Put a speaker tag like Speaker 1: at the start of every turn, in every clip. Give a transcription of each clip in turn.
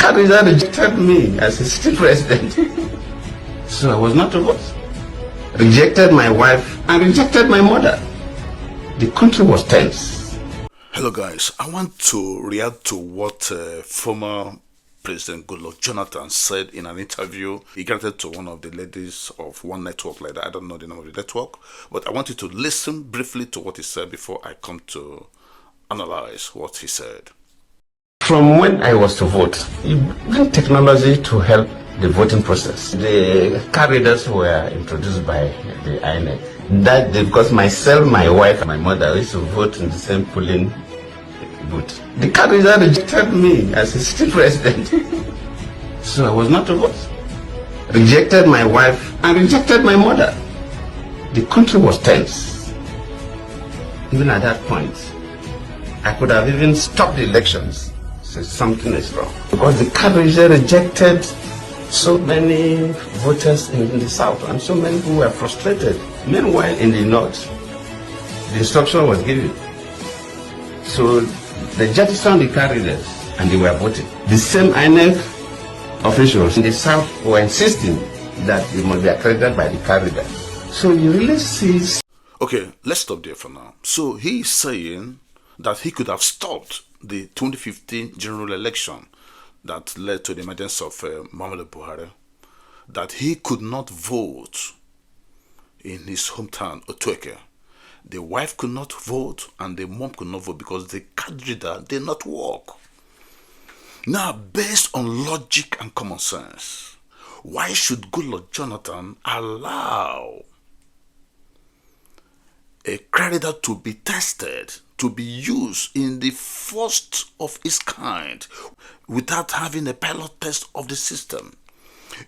Speaker 1: Canada rejected me as a sitting president. So I was not to vote. Rejected my wife and rejected my mother. The country was tense.
Speaker 2: Hello guys, I want to react to what former President Goodluck Jonathan said in an interview he granted to one of the ladies of one network like that. I don't know the name of the network, but I want you to listen briefly to what he said before I come to analyze what he said.
Speaker 1: From when I was to vote, you bring technology to help the voting process. The card readers were introduced by the INEC. That because myself, my wife, and my mother used to vote in the same polling booth. The card reader rejected me as a sitting president. So I was not to vote. Rejected my wife and rejected my mother. The country was tense. Even at that point, I could have even stopped the elections. So something is wrong. Because the card reader rejected so many voters in the south and so many who were frustrated. Meanwhile, in the north, the instruction was given. So they jettisoned the card readers and they were voting. The same INEC officials in the south were insisting that they must be accredited by the card readers. So you really see.
Speaker 2: Okay, let's stop there for now. So he is saying that he could have stopped the 2015 general election that led to the emergence of Muhammadu Buhari, that he could not vote in his hometown, Otueke. The wife could not vote and the mom could not vote because the card reader did not work. Now, based on logic and common sense, why should Goodluck Jonathan allow a card reader to be tested, to be used in the first of its kind without having a pilot test of the system?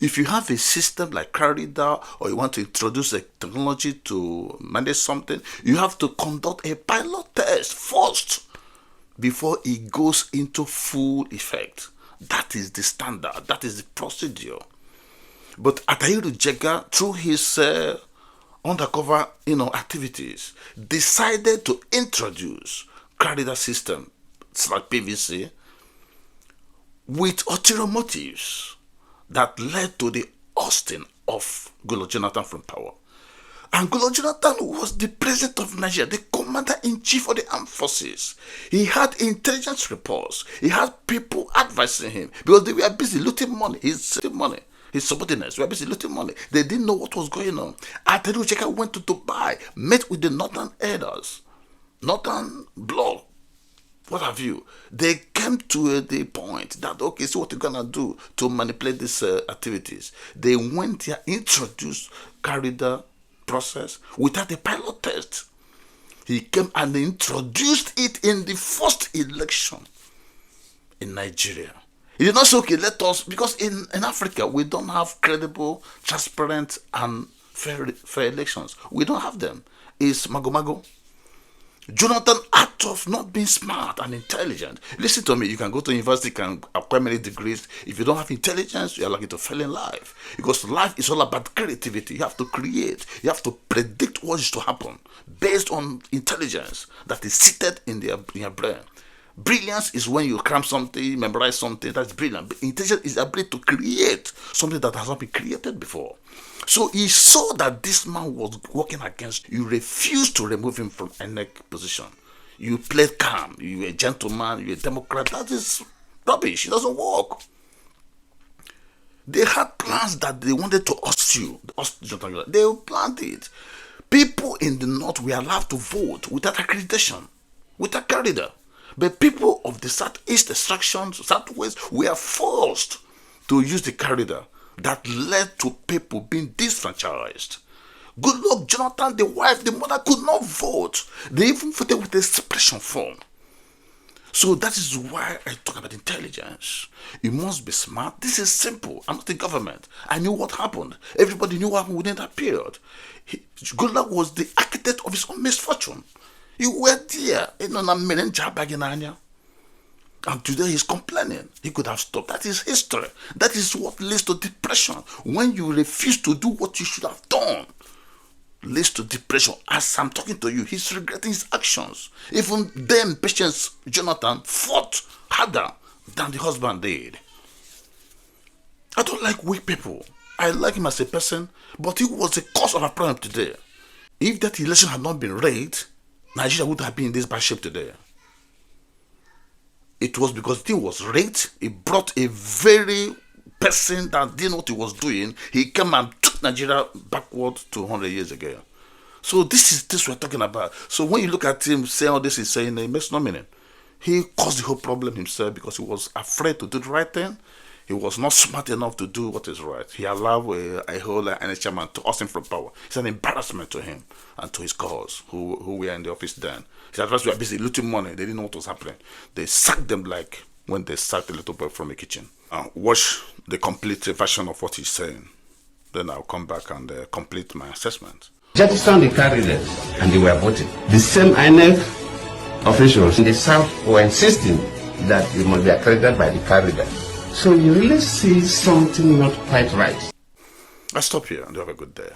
Speaker 2: If you have a system like card reader or you want to introduce a technology to manage something, you have to conduct a pilot test first before it goes into full effect. That is the standard. That is the procedure. But Attahiru Jega, through his undercover activities, decided to introduce card reader system like PVC with ulterior motives that led to the ousting of Goodluck Jonathan from power. And Goodluck Jonathan was the president of Nigeria, the commander-in-chief of the armed forces. He had intelligence reports. He had people advising him because they were busy looting money. His subordinates were busy looting money. They didn't know what was going on. Attahiru Jega went to Dubai, met with the northern elders, northern bloc, what have you. They came to the point that, okay, so what you're going to do to manipulate these activities. They went there, introduced card reader process without a pilot test. He came and introduced it in the first election in Nigeria. He did not say, okay, let us, because in Africa, we don't have credible, transparent, and fair elections. We don't have them. It's mago-mago. Jonathan, out of not being smart and intelligent. Listen to me, you can go to university, you can acquire many degrees. If you don't have intelligence, you are likely to fail in life. Because life is all about creativity. You have to create. You have to predict what is to happen based on intelligence that is seated in your brain. Brilliance is when you cram something, memorize something, that's brilliant. But intelligence is the ability to create something that has not been created before. So he saw that this man was working against you. You refused to remove him from INEC position. You played calm. You were a gentleman. You were a Democrat. That is rubbish. It doesn't work. They had plans that they wanted to oust you. They planned it. People in the north were allowed to vote without accreditation, without card reader. But people of the southeast extraction, southwest, were forced to use the card reader. That led to people being disfranchised. Goodluck Jonathan, the wife, the mother could not vote. They even voted with a suppression form. So that is why I talk about intelligence. You must be smart. This is simple. I'm not the government. I knew what happened. Everybody knew what happened within that period. Goodluck was the architect of his own misfortune. You were there. And today he's complaining. He could have stopped. That is history. That is what leads to depression. When you refuse to do what you should have done, leads to depression. As I'm talking to you, he's regretting his actions. Even then, Patience Jonathan fought harder than the husband did. I don't like weak people. I like him as a person, but he was the cause of our problem today. If that election had not been rigged, Nigeria would have been in this bad shape today. It was because the thing was rigged. It brought a very person that didn't know what he was doing. He came and took Nigeria backward to 100 years ago. So this is this we're talking about. So when you look at him saying all this, he's saying it makes no meaning. He caused the whole problem himself because he was afraid to do the right thing. He was not smart enough to do what is right. He allowed a whole INEC chairman to oust him from power. It's an embarrassment to him and to his cause, who were in the office then. His advisors were busy looting money. They didn't know what was happening. They sacked them like when they sacked the little boy from the kitchen. Watch the complete version of what he's saying. Then I'll come back and complete my assessment.
Speaker 1: Jettisoned the candidates and they were voting. The same INEC officials in the South were insisting that it must be accredited by the candidates. So you really see something not quite right.
Speaker 2: I stop here and you have a good day.